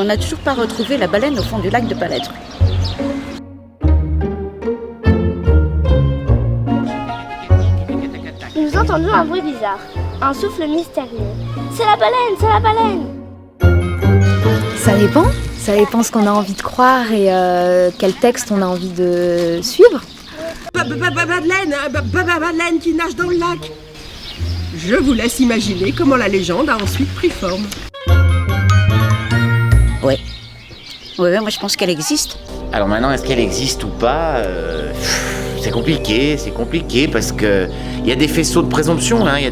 On n'a toujours pas retrouvé la baleine au fond du lac de Paletru. Nous entendons un bruit bizarre, un souffle mystérieux. C'est la baleine, c'est la baleine! Ça dépend ce qu'on a envie de croire et quel texte on a envie de suivre. Baleine qui nage dans le lac. Je vous laisse imaginer comment la légende a ensuite pris forme. Ouais, moi je pense qu'elle existe. Alors maintenant, est-ce qu'elle existe ou pas c'est compliqué parce que il y a des faisceaux de présomption, il y a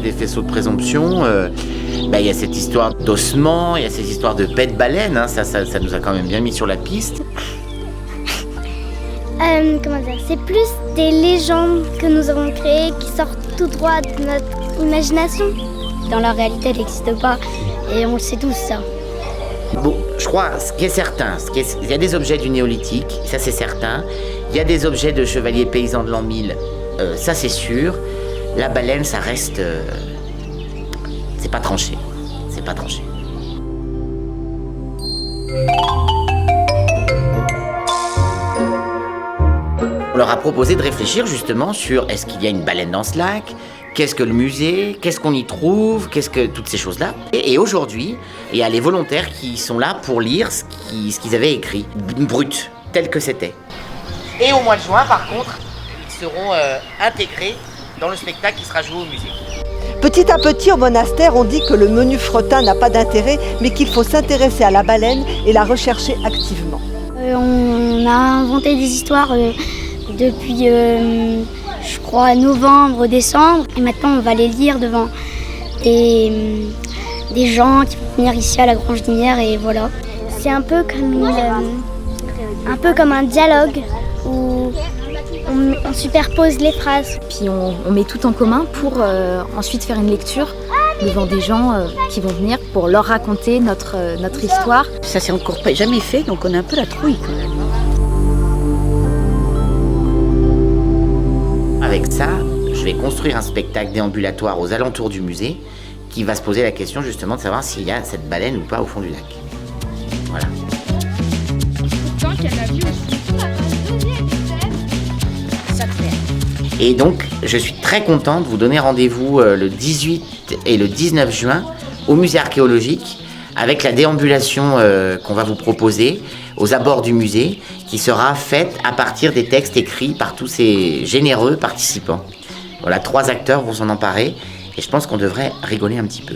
il y a cette histoire d'ossement, il y a cette histoire de paix de baleine, ça nous a quand même bien mis sur la piste. Comment dire, c'est plus des légendes que nous avons créées qui sortent tout droit de notre imagination. Dans la réalité, elle n'existe pas et on le sait tous, ça. Bon, je crois, ce qui est certain, il y a des objets du néolithique, ça c'est certain. Il y a des objets de chevaliers paysans de l'an 1000, ça c'est sûr. La baleine, ça reste... c'est pas tranché. On leur a proposé de réfléchir justement sur est-ce qu'il y a une baleine dans ce lac ? Qu'est-ce que le musée ? Qu'est-ce qu'on y trouve ? Qu'est-ce que toutes ces choses-là ? Et aujourd'hui, il y a les volontaires qui sont là pour lire ce qu'ils avaient écrit, brut, tel que c'était. Et au mois de juin, par contre, ils seront intégrés dans le spectacle qui sera joué au musée. Petit à petit, au monastère, on dit que le menu fretin n'a pas d'intérêt, mais qu'il faut s'intéresser à la baleine et la rechercher activement. On a inventé des histoires depuis, je crois, novembre, décembre. Et maintenant, on va les lire devant des gens qui vont venir ici à la Grange d'Hymières et voilà. C'est un peu comme un dialogue où on superpose les phrases. Puis on met tout en commun pour ensuite faire une lecture devant des gens qui vont venir pour leur raconter notre histoire. Ça s'est encore jamais fait, donc on a un peu la trouille quand même. Avec ça, je vais construire un spectacle déambulatoire aux alentours du musée qui va se poser la question justement de savoir s'il y a cette baleine ou pas au fond du lac. Voilà. Et donc, je suis très content de vous donner rendez-vous le 18 et le 19 juin au musée archéologique avec la déambulation qu'on va vous proposer aux abords du musée qui sera faite à partir des textes écrits par tous ces généreux participants. Voilà, 3 acteurs vont s'en emparer et je pense qu'on devrait rigoler un petit peu.